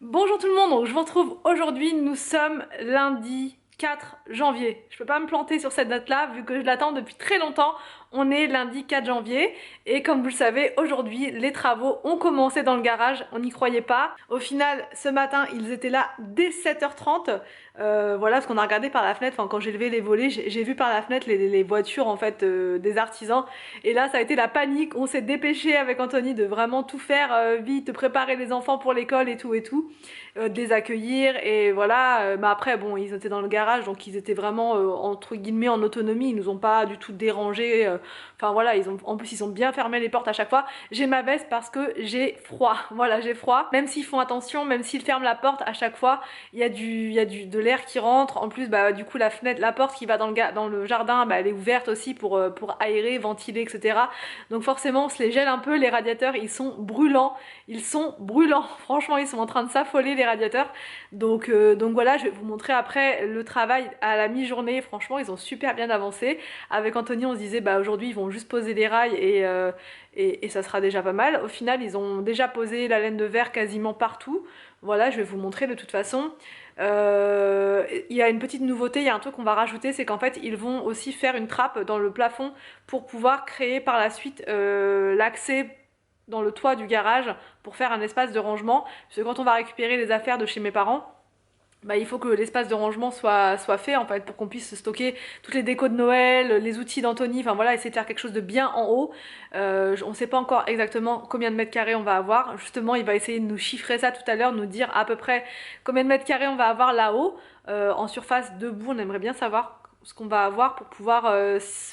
Bonjour tout le monde, donc je vous retrouve aujourd'hui, nous sommes lundi 4 janvier. Je peux pas me planter sur cette date-là vu que je l'attends depuis très longtemps. On est lundi 4 janvier et comme vous le savez, aujourd'hui les travaux ont commencé dans le garage, on n'y croyait pas. Au final, ce matin, ils étaient là dès 7h30. Voilà, parce qu'on a regardé par la fenêtre, enfin quand j'ai levé les volets, j'ai vu par la fenêtre les voitures en fait des artisans. Et là, ça a été la panique, on s'est dépêché avec Anthony de vraiment tout faire vite, de préparer les enfants pour l'école et tout. De les accueillir et voilà, mais après bon ils étaient dans le garage donc ils étaient vraiment entre guillemets en autonomie, ils nous ont pas du tout dérangé, enfin voilà, en plus ils ont bien fermé les portes à chaque fois. J'ai ma veste parce que j'ai froid, voilà j'ai froid, même s'ils font attention, même s'ils ferment la porte à chaque fois, de l'air qui rentre, en plus bah du coup la fenêtre, la porte qui va dans le jardin, bah, elle est ouverte aussi pour aérer, ventiler etc. Donc forcément on se les gèle un peu, les radiateurs ils sont brûlants, franchement ils sont en train de s'affoler les radiateurs. Donc voilà, je vais vous montrer après le travail à la mi-journée. Franchement ils ont super bien avancé. Avec Anthony on se disait bah aujourd'hui ils vont juste poser les rails et ça sera déjà pas mal. Au final ils ont déjà posé la laine de verre quasiment partout. Voilà, je vais vous montrer de toute façon. Il y a une petite nouveauté, il y a un truc qu'on va rajouter, c'est qu'en fait ils vont aussi faire une trappe dans le plafond pour pouvoir créer par la suite l'accès dans le toit du garage pour faire un espace de rangement. Parce que quand on va récupérer les affaires de chez mes parents, bah, il faut que l'espace de rangement soit fait en fait pour qu'on puisse stocker toutes les décos de Noël, les outils d'Anthony, enfin voilà, essayer de faire quelque chose de bien en haut. On ne sait pas encore exactement combien de mètres carrés on va avoir. Justement, il va essayer de nous chiffrer ça tout à l'heure, nous dire à peu près combien de mètres carrés on va avoir là-haut. En surface debout, on aimerait bien savoir ce qu'on va avoir pour pouvoir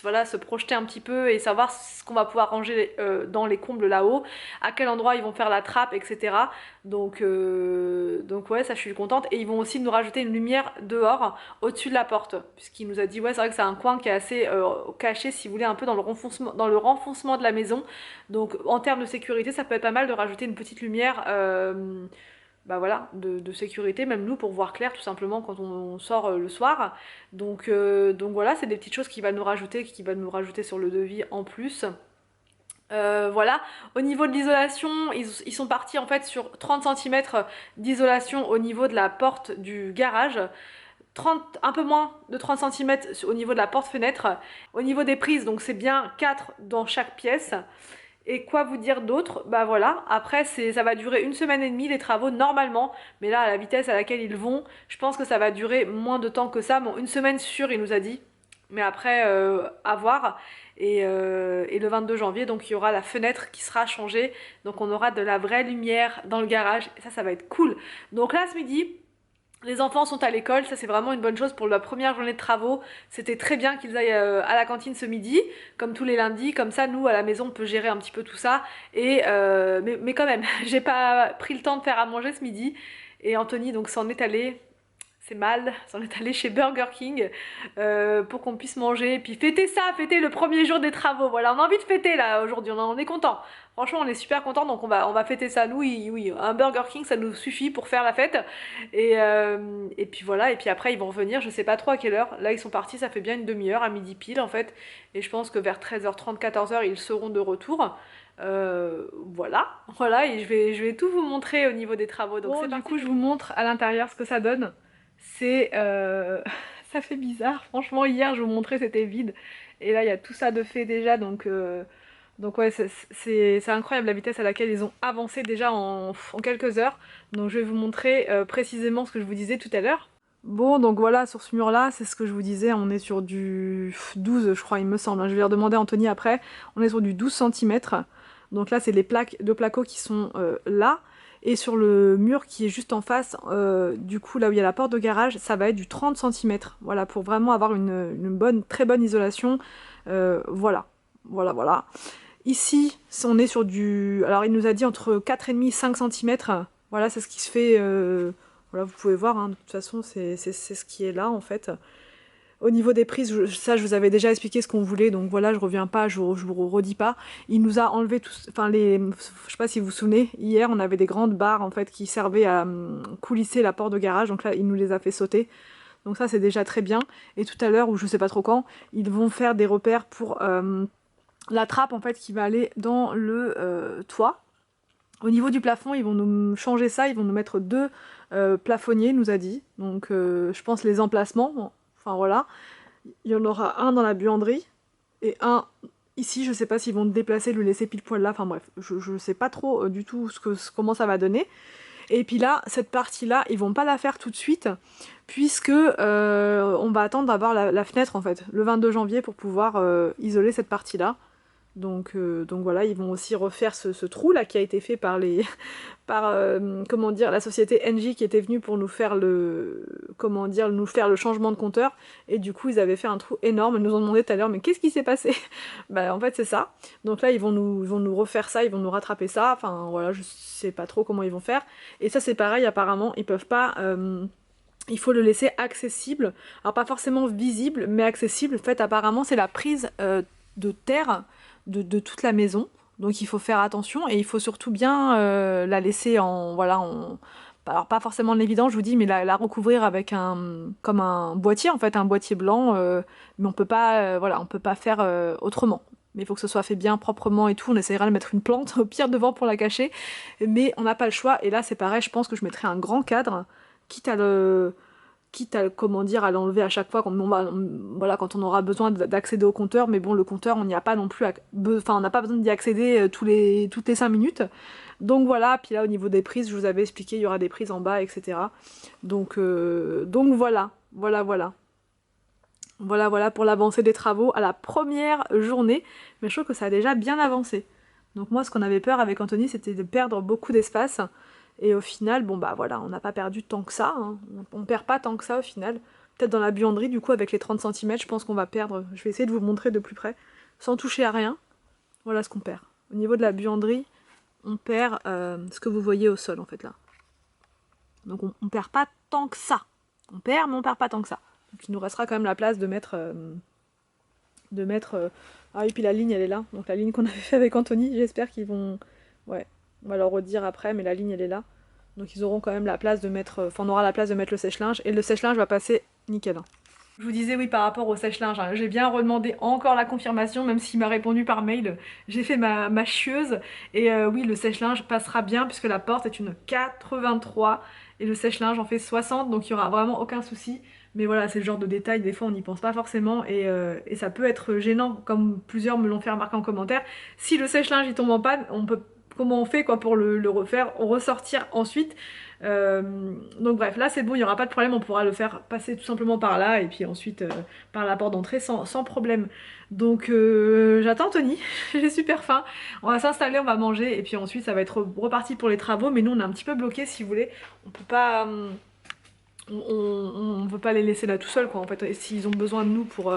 voilà, se projeter un petit peu et savoir ce qu'on va pouvoir ranger dans les combles là-haut, à quel endroit ils vont faire la trappe, etc. Donc ouais, ça je suis contente. Et ils vont aussi nous rajouter une lumière dehors, au-dessus de la porte. Puisqu'il nous a dit, ouais, c'est vrai que c'est un coin qui est assez caché, si vous voulez, un peu dans le renfoncement de la maison. Donc en termes de sécurité, ça peut être pas mal de rajouter une petite lumière bah voilà, de sécurité, même nous pour voir clair tout simplement quand on sort le soir. Donc voilà, c'est des petites choses qui va nous rajouter sur le devis en plus. Voilà, au niveau de l'isolation, ils sont partis en fait sur 30 cm d'isolation au niveau de la porte du garage. 30, un peu moins de 30 cm au niveau de la porte-fenêtre. Au niveau des prises, donc c'est bien 4 dans chaque pièce. Et quoi vous dire d'autre? Bah voilà, après ça va durer une semaine et demie les travaux normalement, mais là à la vitesse à laquelle ils vont, je pense que ça va durer moins de temps que ça. Bon, une semaine sûre il nous a dit, mais après à voir. Et le 22 janvier, donc il y aura la fenêtre qui sera changée, donc on aura de la vraie lumière dans le garage, et ça va être cool. Donc là ce midi, les enfants sont à l'école, ça c'est vraiment une bonne chose pour la première journée de travaux. C'était très bien qu'ils aillent à la cantine ce midi, comme tous les lundis, comme ça nous à la maison on peut gérer un petit peu tout ça. Mais quand même, j'ai pas pris le temps de faire à manger ce midi. Et Anthony donc s'en est allé, c'est mal, s'en est allé chez Burger King pour qu'on puisse manger et puis fêter ça, fêter le premier jour des travaux. Voilà, on a envie de fêter là aujourd'hui, on est content. Franchement, on est super content, donc on va fêter ça. Nous, oui, un Burger King, ça nous suffit pour faire la fête. Et puis voilà, et puis après ils vont revenir, je sais pas trop à quelle heure. Là, ils sont partis, ça fait bien une demi-heure, à midi pile en fait. Et je pense que vers 13h30, 14h, ils seront de retour. Voilà, et je vais tout vous montrer au niveau des travaux. Donc bon, du coup, je vous montre à l'intérieur ce que ça donne. C'est ça fait bizarre. Franchement, hier, je vous montrais, c'était vide. Et là, il y a tout ça de fait déjà. Donc ouais, c'est incroyable la vitesse à laquelle ils ont avancé déjà en quelques heures. Donc je vais vous montrer précisément ce que je vous disais tout à l'heure. Bon, donc voilà, sur ce mur-là, c'est ce que je vous disais, on est sur du 12, je crois, il me semble. Je vais redemander à Anthony après. On est sur du 12 cm. Donc là, c'est les plaques de placo qui sont là. Et sur le mur qui est juste en face, du coup, là où il y a la porte de garage, ça va être du 30 cm. Voilà, pour vraiment avoir une bonne, très bonne isolation. Voilà. Ici, on est sur du... Alors, il nous a dit entre 4,5 et 5 cm. Voilà, c'est ce qui se fait... Voilà, vous pouvez voir, hein, de toute façon, c'est ce qui est là, en fait. Au niveau des prises, je vous avais déjà expliqué ce qu'on voulait, donc voilà, je reviens pas, je vous redis pas. Il nous a enlevé tous... Enfin, je sais pas si vous vous souvenez, hier, on avait des grandes barres, en fait, qui servaient à coulisser la porte de garage, donc là, il nous les a fait sauter. Donc ça, c'est déjà très bien. Et tout à l'heure, ou je sais pas trop quand, ils vont faire des repères pour... la trappe en fait qui va aller dans le toit. Au niveau du plafond, ils vont nous changer ça, ils vont nous mettre 2 plafonniers, nous a dit. Donc je pense les emplacements, bon, enfin voilà. Il y en aura un dans la buanderie et un ici, je sais pas s'ils vont le déplacer, le laisser pile poil là, enfin bref, je sais pas trop du tout comment ça va donner. Et puis là, cette partie-là, ils vont pas la faire tout de suite, puisque on va attendre d'avoir la fenêtre en fait, le 22 janvier pour pouvoir isoler cette partie-là. Donc voilà, ils vont aussi refaire ce trou là qui a été fait par les par comment dire, la société Engie qui était venue pour nous faire le comment dire, nous faire le changement de compteur, et du coup ils avaient fait un trou énorme. Ils nous ont demandé tout à l'heure mais qu'est-ce qui s'est passé. Bah en fait c'est ça. Donc là ils vont nous refaire ça, ils vont nous rattraper ça, enfin voilà, je sais pas trop comment ils vont faire. Et ça c'est pareil, apparemment ils peuvent pas il faut le laisser accessible, alors pas forcément visible mais accessible. En fait apparemment c'est la prise de terre de toute la maison, donc il faut faire attention et il faut surtout bien la laisser en voilà alors pas forcément en évidence je vous dis, mais la recouvrir avec comme un boîtier en fait, un boîtier blanc, mais on peut pas voilà, on peut pas faire autrement. Mais il faut que ce soit fait bien proprement et tout. On essaiera de mettre une plante au pire devant pour la cacher, mais on n'a pas le choix. Et là c'est pareil, je pense que je mettrai un grand cadre, quitte à comment dire, à l'enlever à chaque fois quand voilà, quand on aura besoin d'accéder au compteur. Mais bon, le compteur on n'y a pas non plus enfin on n'a pas besoin d'y accéder toutes les 5 minutes. Donc voilà, puis là au niveau des prises, je vous avais expliqué, il y aura des prises en bas, etc. Donc voilà, voilà pour l'avancée des travaux à la première journée. Mais je trouve que ça a déjà bien avancé. Donc moi ce qu'on avait peur avec Anthony, c'était de perdre beaucoup d'espace. Et au final, bon bah voilà, on n'a pas perdu tant que ça, hein. On perd pas tant que ça au final. Peut-être dans la buanderie, du coup, avec les 30 cm, je pense qu'on va perdre. Je vais essayer de vous montrer de plus près, sans toucher à rien. Voilà ce qu'on perd. Au niveau de la buanderie, on perd ce que vous voyez au sol, en fait, là. Donc on perd pas tant que ça. On perd, mais on perd pas tant que ça. Donc il nous restera quand même la place de mettre... Ah, et puis la ligne, elle est là. Donc la ligne qu'on avait fait avec Anthony, j'espère qu'ils vont... Ouais, on va leur redire après, mais la ligne, elle est là. Donc ils auront quand même la place de mettre... Enfin, on aura la place de mettre le sèche-linge. Et le sèche-linge va passer nickel. Je vous disais oui par rapport au sèche-linge, hein. J'ai bien redemandé encore la confirmation, même s'il m'a répondu par mail. J'ai fait ma chieuse. Et oui, le sèche-linge passera bien puisque la porte est une 83 et le sèche-linge en fait 60, donc il n'y aura vraiment aucun souci. Mais voilà, c'est le genre de détail, des fois on n'y pense pas forcément et ça peut être gênant, comme plusieurs me l'ont fait remarquer en commentaire. Si le sèche-linge il tombe en panne, comment on fait quoi pour le refaire, ressortir ensuite. Donc bref, là c'est bon, il n'y aura pas de problème, on pourra le faire passer tout simplement par là et puis ensuite par la porte d'entrée sans problème. Donc j'attends Tony, j'ai super faim. On va s'installer, on va manger et puis ensuite ça va être reparti pour les travaux. Mais nous on est un petit peu bloqués, si vous voulez. On peut pas... on veut pas les laisser là tout seuls quoi en fait. Et s'ils ont besoin de nous pour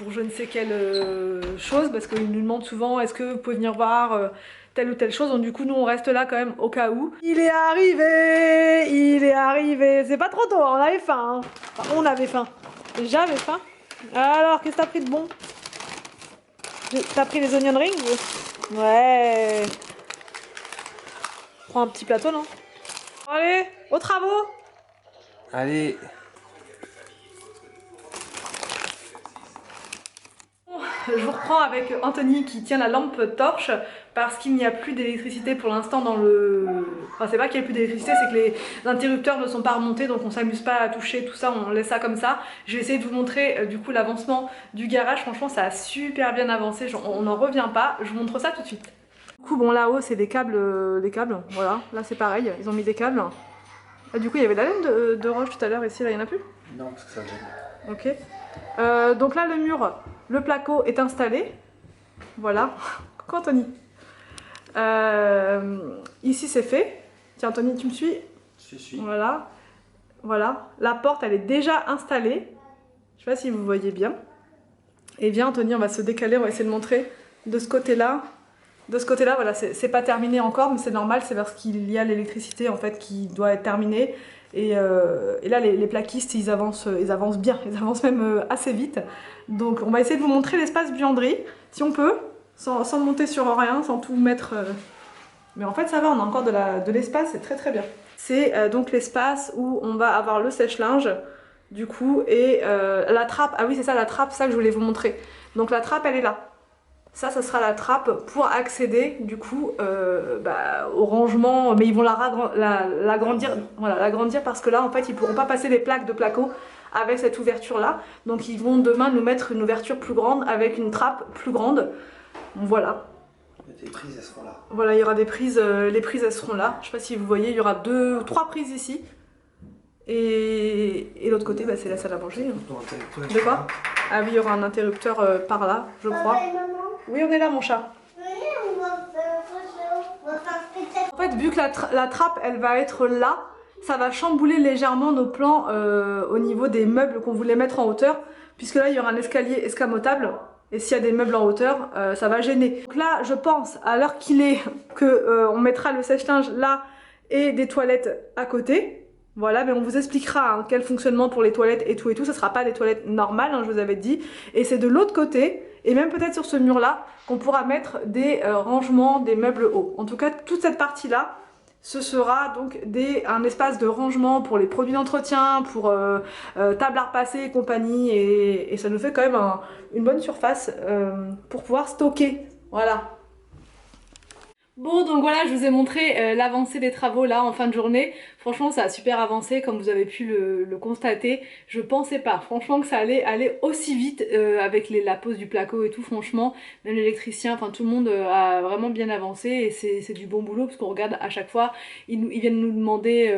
je ne sais quelle chose, parce qu'ils nous demandent souvent est-ce que vous pouvez venir voir telle ou telle chose, donc du coup nous on reste là quand même au cas où. Il est arrivé, c'est pas trop tôt, on avait faim, hein. Enfin, on avait faim, j'avais faim. Alors qu'est-ce que t'as pris de bon? T'as pris les onion rings? Ouais. Prends un petit plateau, non? Allez, aux travaux. Allez. Je vous reprends avec Anthony qui tient la lampe torche parce qu'il n'y a plus d'électricité pour l'instant dans le... Enfin c'est pas qu'il n'y a plus d'électricité, c'est que les interrupteurs ne sont pas remontés, donc on s'amuse pas à toucher tout ça, on laisse ça comme ça. Je vais essayer de vous montrer du coup l'avancement du garage, franchement ça a super bien avancé, on n'en revient pas, je vous montre ça tout de suite. Du coup bon là-haut c'est des câbles, voilà, là c'est pareil, ils ont mis des câbles. Là, du coup il y avait la laine de roche tout à l'heure, ici là il n'y en a plus? Non parce que ça gêne. Ok. Donc là le mur, le placo est installé. Voilà. Coucou Anthony. Ici c'est fait. Tiens Anthony, tu me suis? Je suis. Voilà. Voilà. La porte elle est déjà installée. Je sais pas si vous voyez bien. Et bien Anthony, on va se décaler, on va essayer de montrer de ce côté-là. De ce côté-là, voilà, c'est pas terminé encore, mais c'est normal, c'est parce qu'il y a l'électricité en fait qui doit être terminée. Et là les plaquistes ils avancent bien, ils avancent même assez vite. Donc on va essayer de vous montrer l'espace buanderie, si on peut, sans monter sur rien, sans tout mettre. Mais en fait ça va, on a encore de l'espace, c'est très très bien. C'est donc l'espace où on va avoir le sèche-linge, du coup, et la trappe. Ah oui c'est ça la trappe, ça que je voulais vous montrer. Donc la trappe elle est là. Ça sera la trappe pour accéder du coup au rangement, mais ils vont l'agrandir, voilà, l'agrandir parce que là en fait ils pourront pas passer les plaques de placo avec cette ouverture là, donc ils vont demain nous mettre une ouverture plus grande avec une trappe plus grande. Voilà. Les prises elles seront là. Voilà, il y aura des prises, les prises elles seront là. Je sais pas si vous voyez, il y aura 2 ou 3 prises ici. Et l'autre côté, bah, c'est la salle à manger. De quoi? Ah oui, il y aura un interrupteur par là, je crois. Oui, on est là, mon chat. En fait, vu que la trappe, elle va être là, ça va chambouler légèrement nos plans au niveau des meubles qu'on voulait mettre en hauteur. Puisque là, il y aura un escalier escamotable. Et s'il y a des meubles en hauteur, ça va gêner. Donc là, je pense, à l'heure qu'il est, qu'on mettra le sèche-linge là et des toilettes à côté. Voilà, mais on vous expliquera hein, quel fonctionnement pour les toilettes et tout. Ça sera pas des toilettes normales, hein, je vous avais dit. Et c'est de l'autre côté, et même peut-être sur ce mur-là, qu'on pourra mettre des rangements, des meubles hauts. En tout cas, toute cette partie-là, ce sera donc un espace de rangement pour les produits d'entretien, pour table à repasser et compagnie. Et ça nous fait quand même une bonne surface pour pouvoir stocker. Voilà. Bon, donc voilà, je vous ai montré l'avancée des travaux là en fin de journée. Franchement, ça a super avancé comme vous avez pu le constater. Je pensais pas franchement que ça allait aller aussi vite avec la pose du placo et tout. Franchement, même l'électricien, enfin tout le monde a vraiment bien avancé et c'est du bon boulot parce qu'on regarde à chaque fois, ils viennent nous demander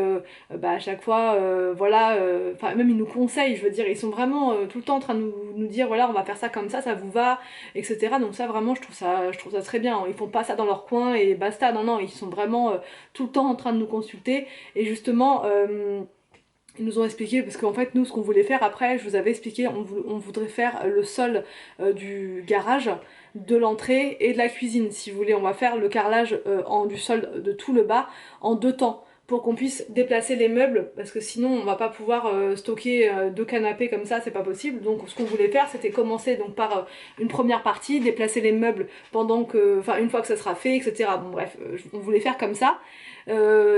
à chaque fois, voilà, enfin même ils nous conseillent, je veux dire, ils sont vraiment tout le temps en train de nous dire voilà, on va faire ça comme ça vous va, etc. Donc ça vraiment, je trouve ça très bien. Ils font pas ça dans leur coin et basta, non, ils sont vraiment tout le temps en train de nous consulter. Et justement, ils nous ont expliqué, parce qu'en fait nous ce qu'on voulait faire après, je vous avais expliqué, on voudrait faire le sol du garage, de l'entrée et de la cuisine. Si vous voulez, on va faire le carrelage du sol de tout le bas en 2 temps, pour qu'on puisse déplacer les meubles, parce que sinon on va pas pouvoir stocker 2 canapés comme ça, c'est pas possible. Donc ce qu'on voulait faire, c'était commencer donc par une première partie, déplacer les meubles pendant que, enfin une fois que ça sera fait, etc. Bon bref, on voulait faire comme ça.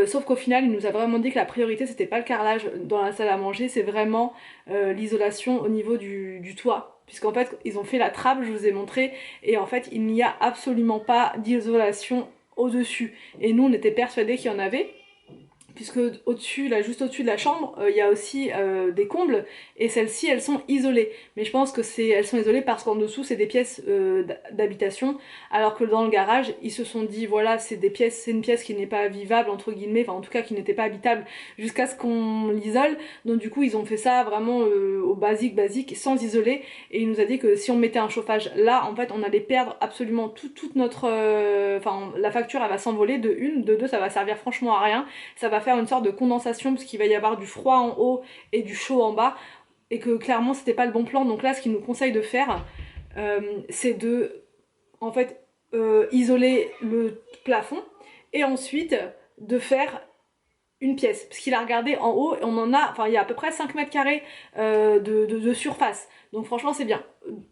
Sauf qu'au final il nous a vraiment dit que la priorité c'était pas le carrelage dans la salle à manger, c'est vraiment l'isolation au niveau du toit, puisqu'en fait ils ont fait la trappe, je vous ai montré, et en fait il n'y a absolument pas d'isolation au dessus, et nous on était persuadés qu'il y en avait, puisque au-dessus, là juste au-dessus de la chambre, il y a aussi des combles, et celles-ci elles sont isolées. Mais je pense que elles sont isolées parce qu'en dessous c'est des pièces d'habitation, alors que dans le garage ils se sont dit voilà, c'est une pièce qui n'est pas vivable entre guillemets, enfin en tout cas qui n'était pas habitable jusqu'à ce qu'on l'isole. Donc du coup ils ont fait ça vraiment au basique sans isoler, et il nous a dit que si on mettait un chauffage là, en fait on allait perdre absolument toute notre enfin la facture elle va s'envoler de une, de deux ça va servir franchement à rien, ça va faire une sorte de condensation parce qu'il va y avoir du froid en haut et du chaud en bas, et que clairement c'était pas le bon plan. Donc là ce qu'il nous conseille de faire c'est de en fait isoler le plafond et ensuite de faire une pièce, parce qu'il a regardé en haut et on en a, enfin il y a à peu près 5 mètres carrés de surface, donc franchement c'est bien,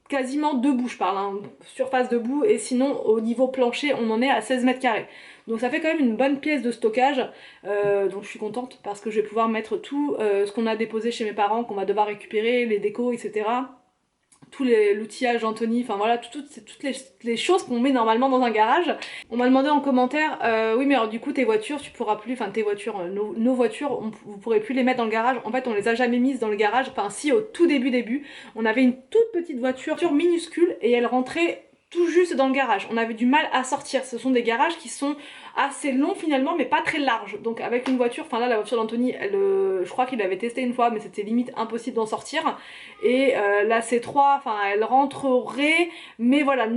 quasiment debout je parle, hein, surface debout, et sinon au niveau plancher on en est à 16 mètres carrés, donc ça fait quand même une bonne pièce de stockage, donc je suis contente parce que je vais pouvoir mettre tout ce qu'on a déposé chez mes parents, qu'on va devoir récupérer, les décos, etc. Tout l'outillage Anthony, enfin voilà, toutes les choses qu'on met normalement dans un garage. On m'a demandé en commentaire, oui mais alors du coup tes voitures, tu pourras plus, enfin tes voitures, nos voitures, vous pourrez plus les mettre dans le garage. En fait on les a jamais mises dans le garage, enfin si au tout début, on avait une toute petite voiture minuscule et elle rentrait tout juste dans le garage. On avait du mal à sortir, ce sont des garages qui sont assez longs finalement mais pas très larges, donc avec une voiture, enfin là la voiture d'Anthony je crois qu'il l'avait testé une fois mais c'était limite impossible d'en sortir, et la C3 enfin elle rentrerait, mais voilà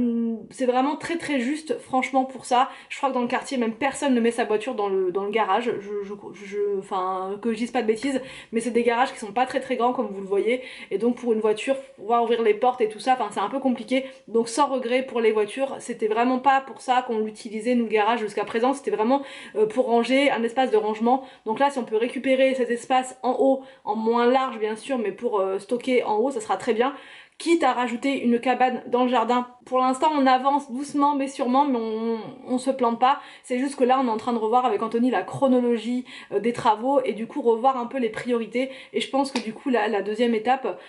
c'est vraiment très juste franchement pour ça. Je crois que dans le quartier même personne ne met sa voiture dans le garage, enfin que je dise pas de bêtises, mais c'est des garages qui sont pas très grands comme vous le voyez, et donc pour une voiture pouvoir ouvrir les portes et tout ça, enfin c'est un peu compliqué. Donc sans regret pour les voitures, c'était vraiment pas pour ça qu'on l'utilisait nous le garage jusqu'à présent, c'était vraiment pour ranger, un espace de rangement. Donc là si on peut récupérer cet espace en haut, en moins large bien sûr, mais pour stocker en haut ça sera très bien, quitte à rajouter une cabane dans le jardin. Pour l'instant on avance doucement mais sûrement, mais on se plante pas. C'est juste que là on est en train de revoir avec Anthony la chronologie des travaux et du coup revoir un peu les priorités, et je pense que du coup la deuxième étape,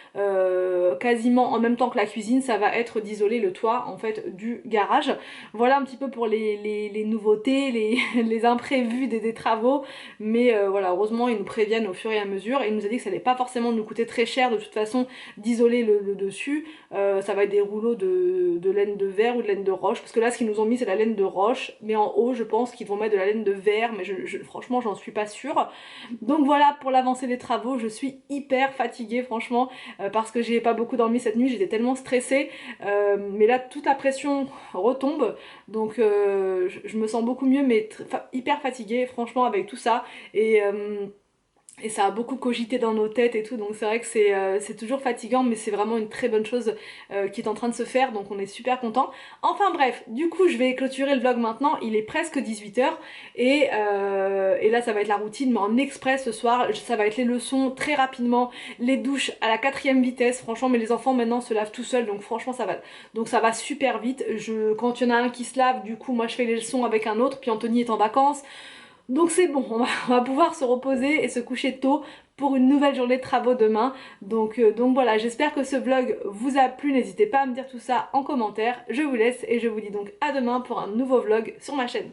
quasiment en même temps que la cuisine, ça va être d'isoler le toit en fait du garage. Voilà un petit peu pour les nouveautés, les imprévus des travaux, mais voilà, heureusement ils nous préviennent au fur et à mesure, et il nous a dit que ça allait pas forcément nous coûter très cher de toute façon d'isoler le dessus. Ça va être des rouleaux de laine de verre ou de laine de roche, parce que là ce qu'ils nous ont mis c'est la laine de roche, mais en haut je pense qu'ils vont mettre de la laine de verre, mais franchement j'en suis pas sûre. Donc voilà pour l'avancée des travaux. Je suis hyper fatiguée franchement, parce que j'ai pas beaucoup dormi cette nuit, j'étais tellement stressée, mais là toute la pression retombe, donc je me sens beaucoup mieux, mais hyper fatiguée franchement avec tout ça, et ça a beaucoup cogité dans nos têtes et tout, donc c'est vrai que c'est toujours fatigant, mais c'est vraiment une très bonne chose qui est en train de se faire, donc on est super content. Enfin bref, du coup je vais clôturer le vlog maintenant, il est presque 18h, et là ça va être la routine, mais en express ce soir, ça va être les leçons très rapidement, les douches à la 4e vitesse, franchement, mais les enfants maintenant se lavent tout seuls, donc franchement ça va super vite. Quand il y en a un qui se lave, du coup moi je fais les leçons avec un autre, puis Anthony est en vacances. Donc c'est bon, on va pouvoir se reposer et se coucher tôt pour une nouvelle journée de travaux demain. Donc voilà, j'espère que ce vlog vous a plu, n'hésitez pas à me dire tout ça en commentaire. Je vous laisse et je vous dis donc à demain pour un nouveau vlog sur ma chaîne.